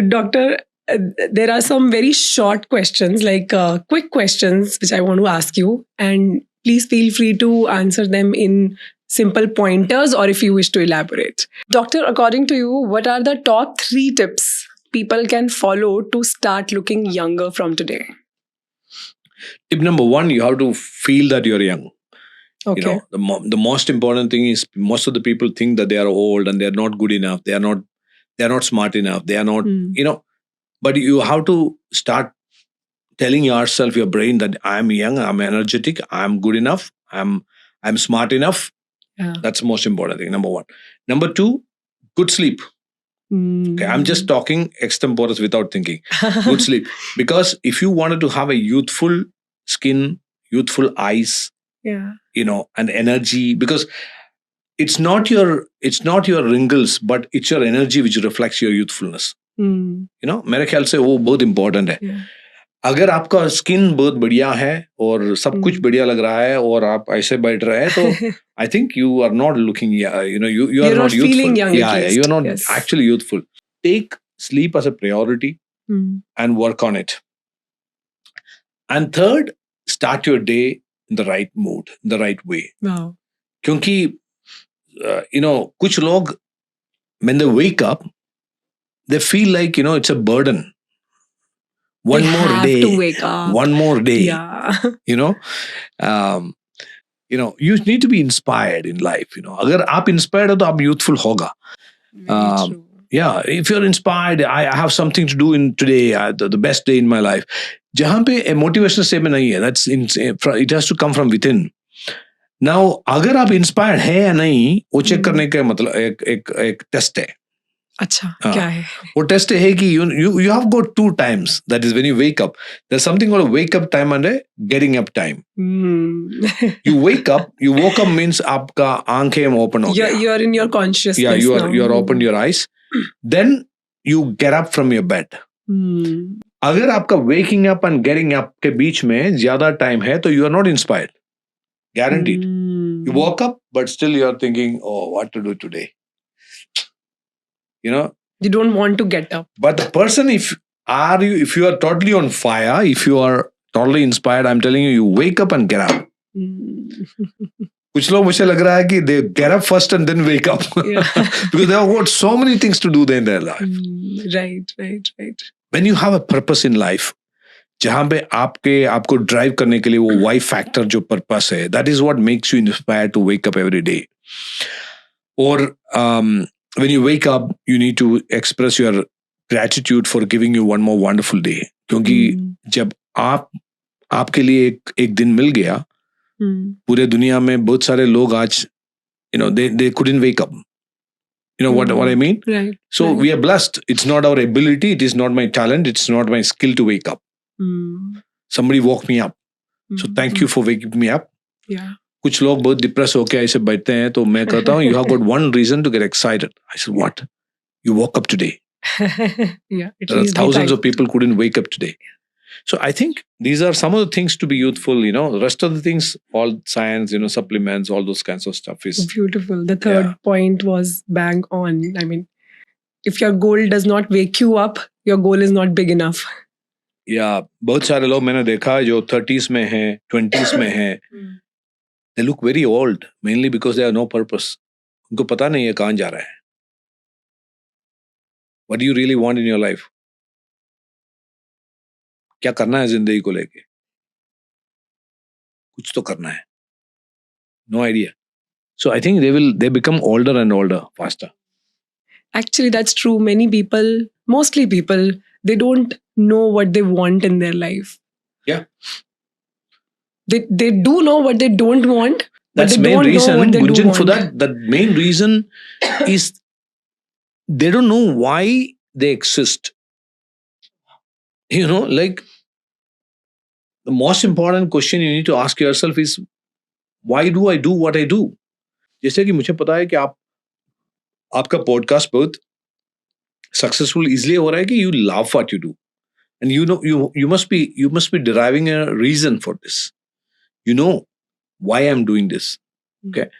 Doctor, there are some very short questions, like quick questions, which I want to ask you. And please feel free to answer them in simple pointers or if you wish to elaborate. Doctor, according to you, what are the top 3 tips people can follow to start looking younger from today? Tip number 1, you have to feel that you're young. Okay. You know, the most important thing is most of the people think that they are old and they're not good enough. They are not smart enough. They are not, but you have to start telling yourself, your brain, that I'm young, I'm energetic, I'm good enough, I'm smart enough. Yeah. That's the most important thing, number 1. Number 2, good sleep. Okay, I'm just talking extemporis without thinking. Good sleep. Because if you wanted to have a youthful skin, youthful eyes, and energy, because it's not your wrinkles, but it's your energy which reflects your youthfulness. मेरे ख्याल से वो बहुत important है. अगर आपका skin बहुत बढ़िया है और सब कुछ बढ़िया लग रहा है और आप ऐसे बैठ रहे हैं, तो I think you are not looking, you are not youthful. Feeling young, you are not actually youthful. Take sleep as a priority and work on it. And third, start your day in the right mood, the right way. Wow. क्योंकि कुछ लोग, when they wake up, they feel like, it's a burden. One they more have day. To wake up. One more day. Yeah. You need to be inspired in life. अगर आप inspired हो तो आप youthful होगा. Yeah, if you're inspired, I have something to do in today, the best day in my life. जहाँ पे a motivational statement नहीं है, it has to come from within. Now, अगर आप inspired है या नहीं, वो चेक करने का मतलब एक टेस्ट है. अच्छा, क्या है? वो टेस्ट है कि you have got 2 times. That is when you wake up. There's something called a wake up time and a getting up time. You woke up means आपका आंखें open हो गया. You're in your consciousness. Yeah, you are opened your eyes. Then you get up from your bed. अगर आपका waking up and getting up के बीच में ज्यादा time है, तो you are not inspired. Guaranteed. You woke up, but still you are thinking, oh, what to do today? You don't want to get up. But the person, if you are totally on fire, if you are totally inspired, I'm telling you, you wake up and get up. कुछ लोग मुझे लग रहा है कि they get up first and then wake up. Because they have got so many things to do in their life. Right. When you have a purpose in life, जहाँ पे आपको ड्राइव करने के लिए वो वाई फैक्टर जो purpose है, that is what makes you inspired to wake up every day. Or when you wake up, you need to express your gratitude for giving you one more wonderful day. क्योंकि जब आपके लिए एक दिन मिल गया, पूरे दुनिया में बहुत सारे लोग आज, they couldn't wake up. You know what I mean? Right. So we are blessed. It's not our ability. It is not my talent. It's not my skill to wake up. Somebody woke me up. So thank you for waking me up. Yeah. कुछ लोग बहुत depress होके ऐसे बैठते हैं, तो मैं कहता हूँ, you have got one reason to get excited. I said, what? You woke up today. Yeah. There are thousands of people couldn't wake up today. So I think these are some of the things to be youthful. The rest of the things, all science, supplements, all those kinds of stuff is beautiful. The third point was bang on. I mean, if your goal does not wake you up, your goal is not big enough. Yeah, बहुत सारे लोग मैंने देखा जो 30s में हैं, 20s में हैं. They look very old, mainly because they have no purpose. उनको पता नहीं है कहाँ जा रहा है. What do you really want in your life? क्या करना है जिंदगी को लेके? कुछ तो करना है. No idea. So I think they become older and older faster. Actually, that's true. Many people, mostly people, they don't know what they want in their life. Yeah. They do know what they don't want. That's the main reason, Gunjan, for that. The main reason is they don't know why they exist. Like the most important question you need to ask yourself is, why do I do what I do? जैसे कि मुझे पता है कि आपका podcast बहुत successful इसलिए हो रहा है कि you love what you do, and you must be deriving a reason for this. You know why I'm doing this. Okay.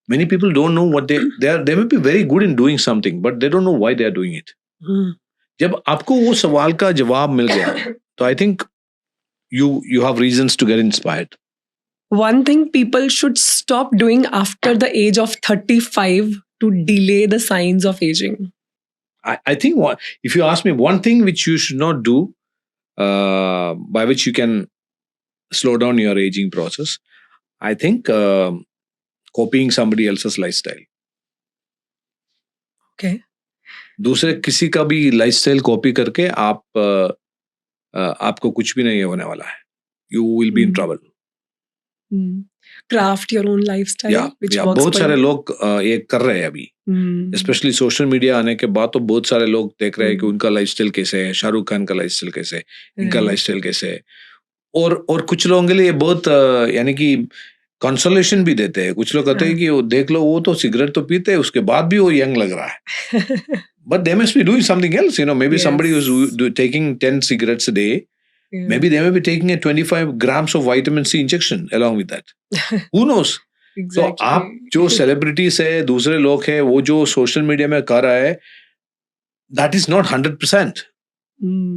Many people don't know what they may be very good in doing something, but they don't know why they are doing it. जब आपको वो सवाल का जवाब मिल गया तो I think you have reasons to get inspired. One thing people should stop doing after the age of 35 to delay the signs of aging. I think if you ask me one thing which you should not do, by which you can slow down your aging process, I think copying somebody else's lifestyle. Okay. दूसरे किसी का भी lifestyle copy करके आपको कुछ भी नहीं होने वाला है. You will be in trouble. Craft your own lifestyle. Which works बहुत for सारे you. लोग ये कर रहे हैं अभी. स्पेशली सोशल मीडिया आने के बाद तो बहुत सारे लोग देख रहे हैं कि उनका लाइफस्टाइल कैसे है, शाहरुख खान का लाइफस्टाइल कैसे है, इनका लाइफस्टाइल कैसे है. और कुछ लोगों के लिए बहुत यानी कि कंसोलेशन भी देते हैं. कुछ लोग कहते हैं कि वो देख लो, वो तो सिगरेट तो पीते हैं, उसके बाद भी वो यंग लग रहा है. But they must be doing something else, maybe somebody who's taking 10 cigarettes a day, maybe they may be taking a 25 grams of vitamin C injection along with that. Who knows? Exactly. तो आप जो celebrities है, दूसरे लोग हैं, वो जो social media में कर रहा है, that is not 100%.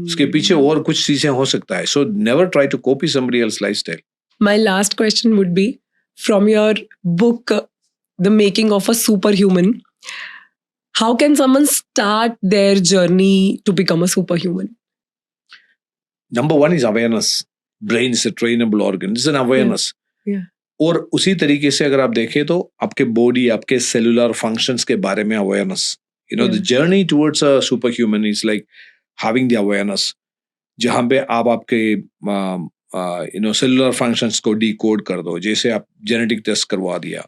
उसके पीछे और कुछ चीजें हो सकता है. So never try to copy somebody else's lifestyle. My last question would be, from your book, The Making of a Superhuman, how can someone start their journey to become a superhuman? Number one is awareness. Brain is a trainable organ. It's an awareness. Yeah. और उसी तरीके से अगर आप देखें तो आपके body, आपके सेलुलर फंक्शंस के बारे में awareness. The journey towards a superhuman is like having the awareness. जहाँ पे आप आपके सेलुलर फंक्शंस को डिकोड कर दो. जैसे आप जेनेटिक टेस्ट करवा दिया,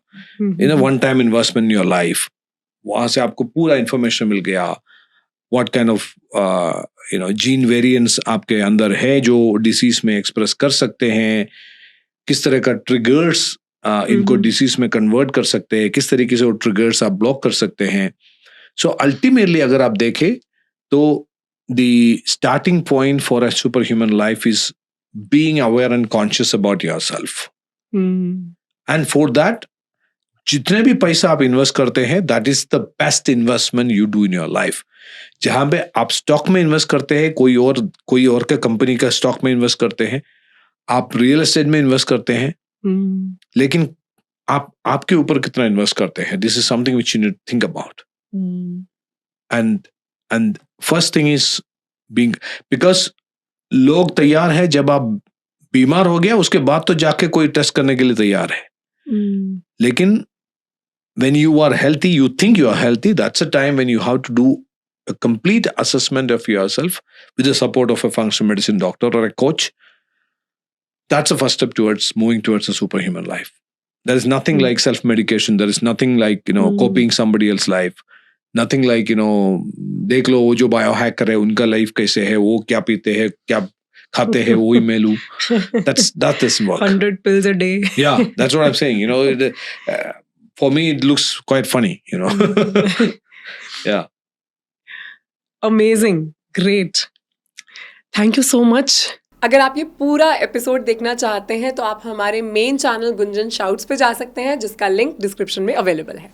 one time investment in your life, वहां से आपको पूरा इंफॉर्मेशन मिल गया. What kind of gene variants आपके अंदर है जो डिसीज में एक्सप्रेस कर सकते हैं, किस तरह का ट्रिगर्स इनको डिसीज में कन्वर्ट कर सकते हैं, किस तरीके से वो ट्रिगर्स आप ब्लॉक कर सकते हैं. सो अल्टीमेटली अगर आप देखें तो the starting point for a super human life is being aware and conscious about yourself. And for that जितने भी पैसा आप इन्वेस्ट करते हैं, that is the best investment you do in your life. जहां पे आप स्टॉक में इन्वेस्ट करते हैं, कोई और का कंपनी का स्टॉक में इन्वेस्ट करते हैं, आप रियल एस्टेट में इन्वेस्ट करते हैं, लेकिन आपके ऊपर कितना इन्वेस्ट करते हैं, this is something which you need to think about. And first thing is being, because लोग तैयार है जब आप बीमार हो गया उसके बाद तो जाके कोई टेस्ट करने के लिए तैयार है. लेकिन when you are healthy, you think you are healthy, that's a time when you have to do a complete assessment of yourself with the support of a functional medicine doctor or a coach. That's the first step towards moving towards a superhuman life. There is nothing like self-medication. There is nothing like, copying somebody else's life. Nothing like, देख लो वो जो biohack करे उनका life कैसे है, वो क्या पीते हैं, क्या खाते हैं, वही मैं लूं. That doesn't work. 100 pills a day. Yeah, that's what I'm saying. For me, it looks quite funny, Yeah. Amazing. Great. Thank you so much. अगर आप ये पूरा एपिसोड देखना चाहते हैं तो आप हमारे मेन चैनल गुंजन शाउट्स पे जा सकते हैं, जिसका लिंक डिस्क्रिप्शन में अवेलेबल है.